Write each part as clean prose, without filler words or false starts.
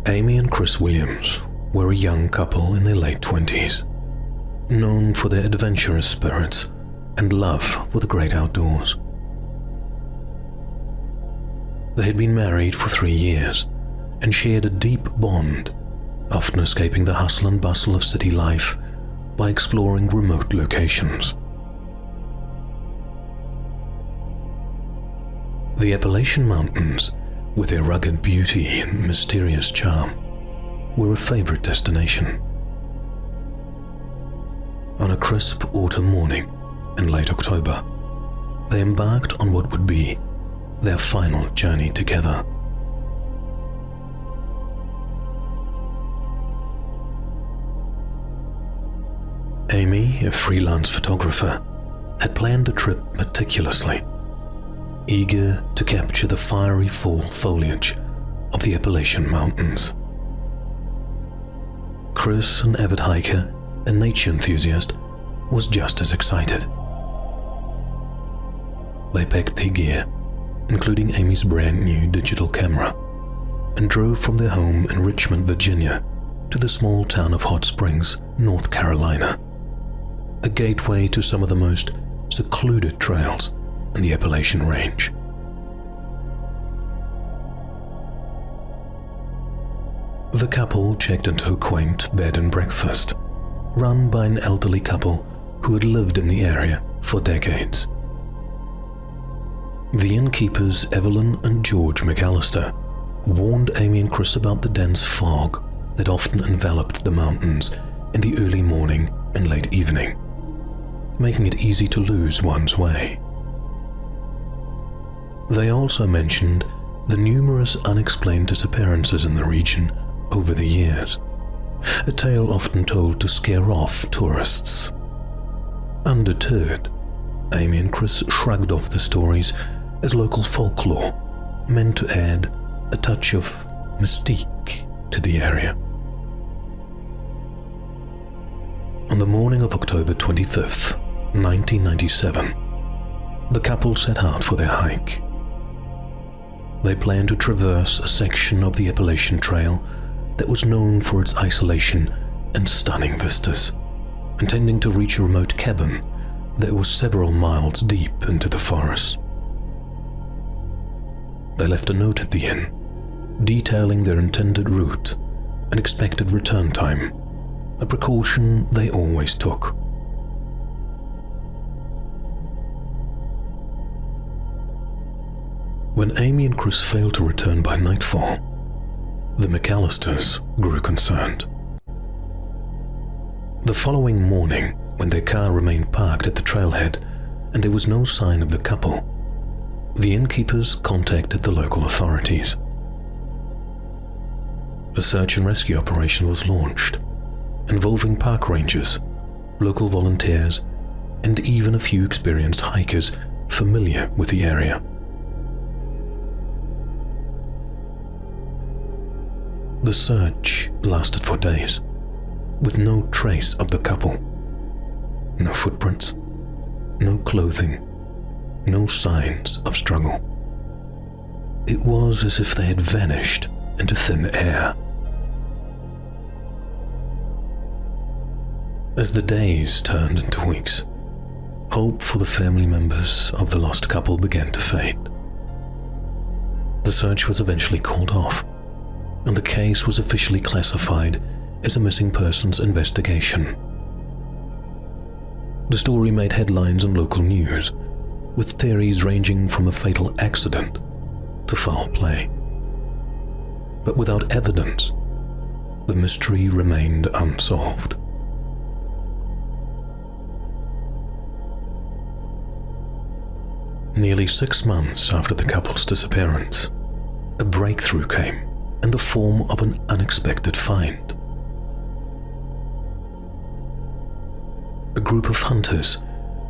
Amy and Chris Williams were a young couple in their late 20s, known for their adventurous spirits and love for the great outdoors. They had been married for 3 years and shared a deep bond, often escaping the hustle and bustle of city life by exploring remote locations. The Appalachian Mountains, with their rugged beauty and mysterious charm, were a favorite destination. On a crisp autumn morning in late October, they embarked on what would be their final journey together. Amy, a freelance photographer, had planned the trip meticulously, eager to capture the fiery fall foliage of the Appalachian Mountains. Chris, an avid hiker and nature enthusiast, was just as excited. They packed their gear, including Amy's brand new digital camera, and drove from their home in Richmond, Virginia, to the small town of Hot Springs, North Carolina, a gateway to some of the most secluded trails in the Appalachian Range. The couple checked into a quaint bed and breakfast, run by an elderly couple who had lived in the area for decades. The innkeepers Evelyn and George McAllister warned Amy and Chris about the dense fog that often enveloped the mountains in the early morning and late evening, making it easy to lose one's way. They also mentioned the numerous unexplained disappearances in the region over the years, a tale often told to scare off tourists. Undeterred, Amy and Chris shrugged off the stories as local folklore meant to add a touch of mystique to the area. On the morning of October 25th, 1997, the couple set out for their hike. They planned to traverse a section of the Appalachian Trail that was known for its isolation and stunning vistas, intending to reach a remote cabin that was several miles deep into the forest. They left a note at the inn, detailing their intended route and expected return time, a precaution they always took. When Amy and Chris failed to return by nightfall, the McAllisters grew concerned. The following morning, when their car remained parked at the trailhead and there was no sign of the couple, the innkeepers contacted the local authorities. A search and rescue operation was launched, involving park rangers, local volunteers, and even a few experienced hikers familiar with the area. The search lasted for days, with no trace of the couple. No footprints, no clothing, no signs of struggle. It was as if they had vanished into thin air. As the days turned into weeks, hope for the family members of the lost couple began to fade. The search was eventually called off, and the case was officially classified as a missing persons investigation. The story made headlines on local news, with theories ranging from a fatal accident to foul play. But without evidence, the mystery remained unsolved. Nearly 6 months after the couple's disappearance, a breakthrough came in the form of an unexpected find. A group of hunters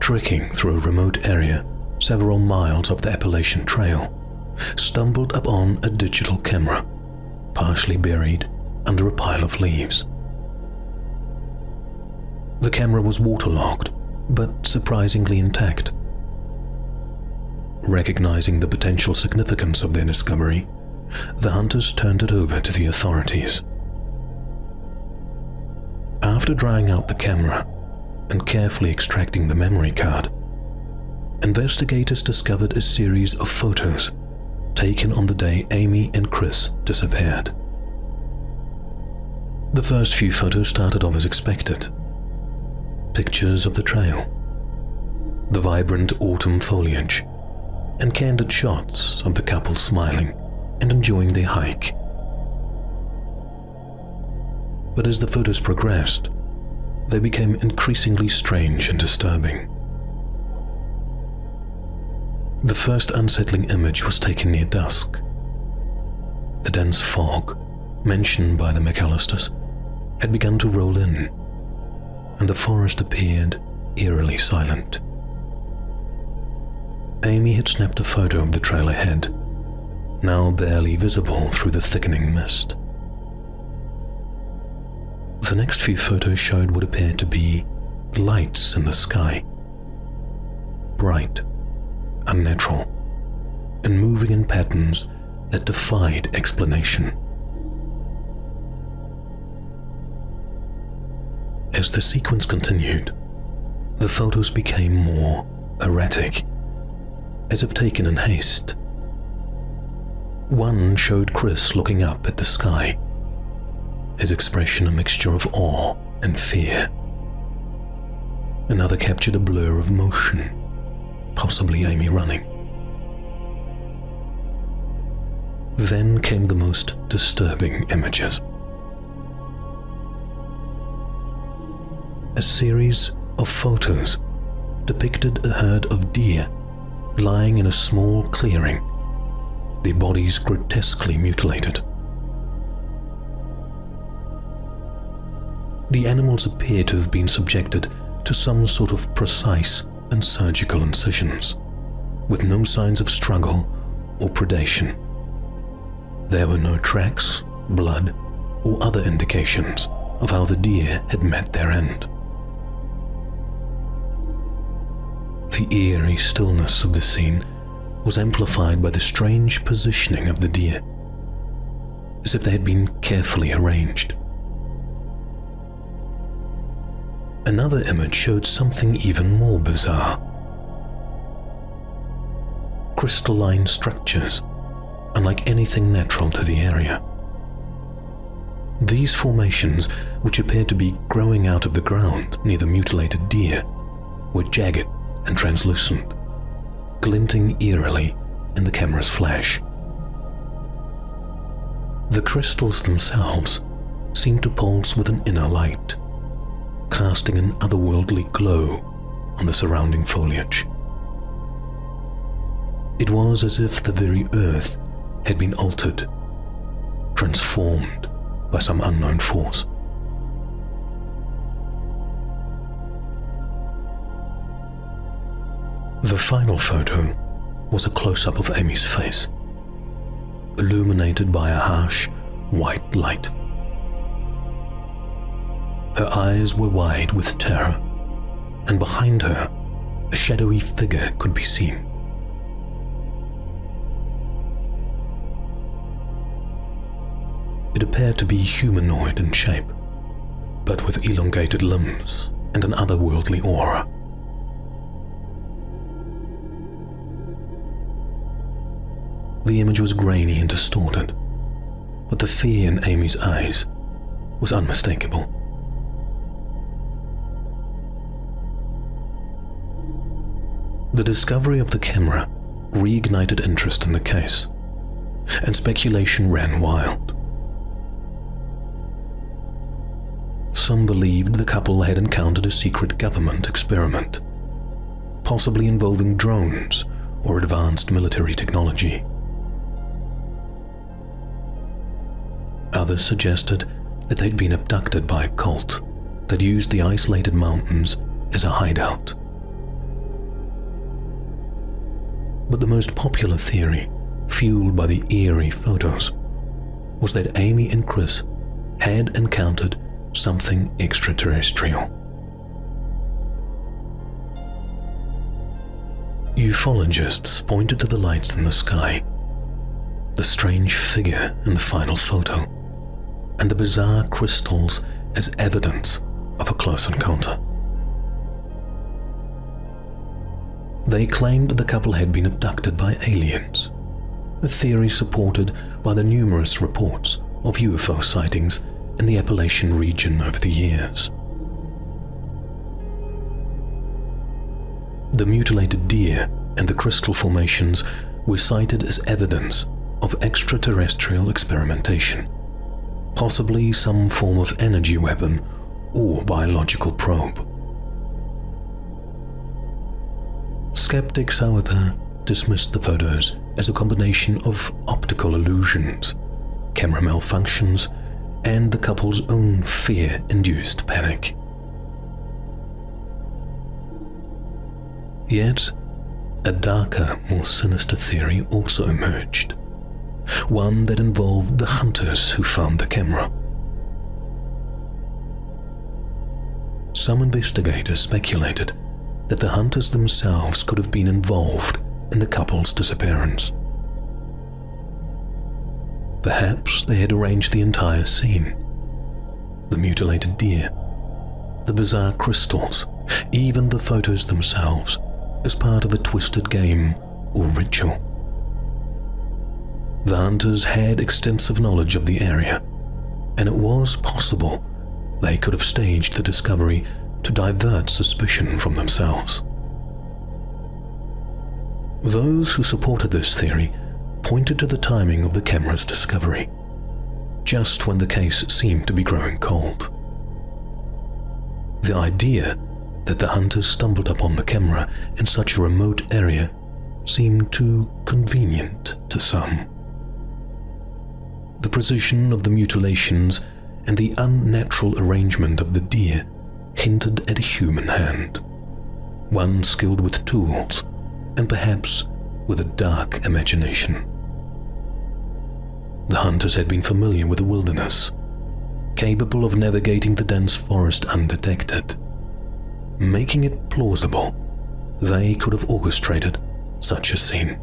trekking through a remote area several miles off the Appalachian Trail stumbled upon a digital camera, partially buried under a pile of leaves. The camera was waterlogged, but surprisingly intact. Recognizing the potential significance of their discovery, the hunters turned it over to the authorities. After drying out the camera and carefully extracting the memory card, investigators discovered a series of photos taken on the day Amy and Chris disappeared. The first few photos started off as expected. Pictures of the trail, the vibrant autumn foliage, and candid shots of the couple smiling and enjoying their hike. But as the photos progressed, they became increasingly strange and disturbing. The first unsettling image was taken near dusk. The dense fog, mentioned by the McAllisters, had begun to roll in, and the forest appeared eerily silent. Amy had snapped a photo of the trail ahead, now barely visible through the thickening mist. The next few photos showed what appeared to be lights in the sky. Bright, unnatural, and moving in patterns that defied explanation. As the sequence continued, the photos became more erratic, as if taken in haste. One showed Chris looking up at the sky, his expression a mixture of awe and fear. Another captured a blur of motion, possibly Amy running. Then came the most disturbing images. A series of photos depicted a herd of deer lying in a small clearing, their bodies grotesquely mutilated. The animals appear to have been subjected to some sort of precise and surgical incisions, with no signs of struggle or predation. There were no tracks, blood, or other indications of how the deer had met their end. The eerie stillness of the scene was amplified by the strange positioning of the deer, as if they had been carefully arranged. Another image showed something even more bizarre. Crystalline structures, unlike anything natural to the area. These formations, which appeared to be growing out of the ground near the mutilated deer, were jagged and translucent, glinting eerily in the camera's flash. The crystals themselves seemed to pulse with an inner light, casting an otherworldly glow on the surrounding foliage. It was as if the very earth had been altered, transformed by some unknown force. The final photo was a close-up of Amy's face, illuminated by a harsh, white light. Her eyes were wide with terror, and behind her, a shadowy figure could be seen. It appeared to be humanoid in shape, but with elongated limbs and an otherworldly aura. The image was grainy and distorted, but the fear in Amy's eyes was unmistakable. The discovery of the camera reignited interest in the case, and speculation ran wild. Some believed the couple had encountered a secret government experiment, possibly involving drones or advanced military technology. Others suggested that they'd been abducted by a cult that used the isolated mountains as a hideout. But the most popular theory, fueled by the eerie photos, was that Amy and Chris had encountered something extraterrestrial. Ufologists pointed to the lights in the sky, the strange figure in the final photo, and the bizarre crystals as evidence of a close encounter. They claimed the couple had been abducted by aliens, a theory supported by the numerous reports of UFO sightings in the Appalachian region over the years. The mutilated deer and the crystal formations were cited as evidence of extraterrestrial experimentation, possibly some form of energy weapon or biological probe. Skeptics, however, dismissed the photos as a combination of optical illusions, camera malfunctions, and the couple's own fear-induced panic. Yet, a darker, more sinister theory also emerged, one that involved the hunters who found the camera. Some investigators speculated that the hunters themselves could have been involved in the couple's disappearance. Perhaps they had arranged the entire scene: the mutilated deer, the bizarre crystals, even the photos themselves, as part of a twisted game or ritual. The hunters had extensive knowledge of the area, and it was possible they could have staged the discovery to divert suspicion from themselves. Those who supported this theory pointed to the timing of the camera's discovery, just when the case seemed to be growing cold. The idea that the hunters stumbled upon the camera in such a remote area seemed too convenient to some. The precision of the mutilations and the unnatural arrangement of the deer hinted at a human hand, one skilled with tools and perhaps with a dark imagination. The hunters had been familiar with the wilderness, capable of navigating the dense forest undetected, making it plausible they could have orchestrated such a scene.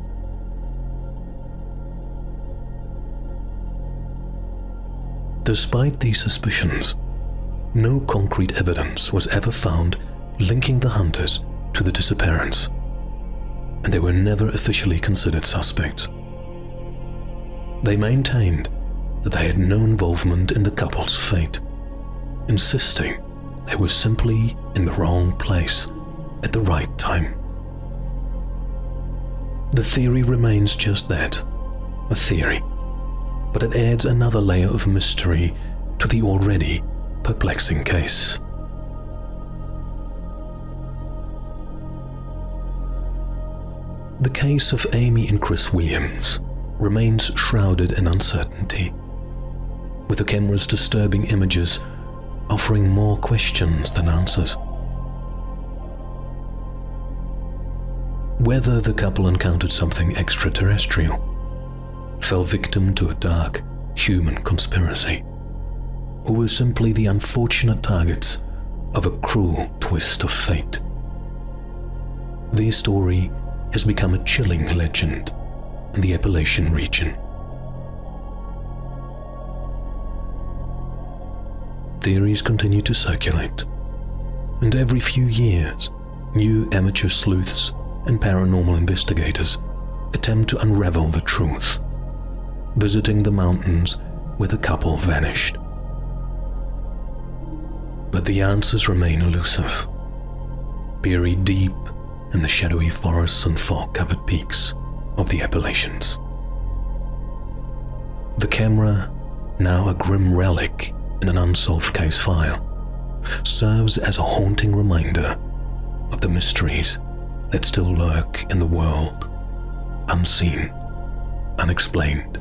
Despite these suspicions, no concrete evidence was ever found linking the hunters to the disappearance, and they were never officially considered suspects. They maintained that they had no involvement in the couple's fate, insisting they were simply in the wrong place at the right time. The theory remains just that, a theory, but it adds another layer of mystery to the already perplexing case. The case of Amy and Chris Williams remains shrouded in uncertainty, with the camera's disturbing images offering more questions than answers. Whether the couple encountered something extraterrestrial, fell victim to a dark human conspiracy, or were simply the unfortunate targets of a cruel twist of fate, their story has become a chilling legend in the Appalachian region. Theories continue to circulate, and every few years, new amateur sleuths and paranormal investigators attempt to unravel the truth, visiting the mountains where the couple vanished. But the answers remain elusive, buried deep in the shadowy forests and fog-covered peaks of the Appalachians. The camera, now a grim relic in an unsolved case file, serves as a haunting reminder of the mysteries that still lurk in the world, unseen, unexplained,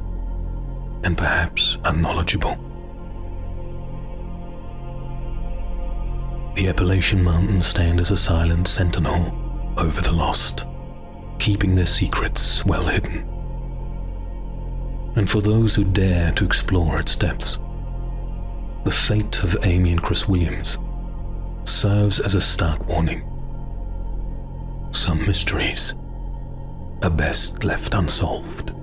and perhaps unknowledgeable. The Appalachian Mountains stand as a silent sentinel over the lost, keeping their secrets well hidden. And for those who dare to explore its depths, the fate of Amy and Chris Williams serves as a stark warning. Some mysteries are best left unsolved.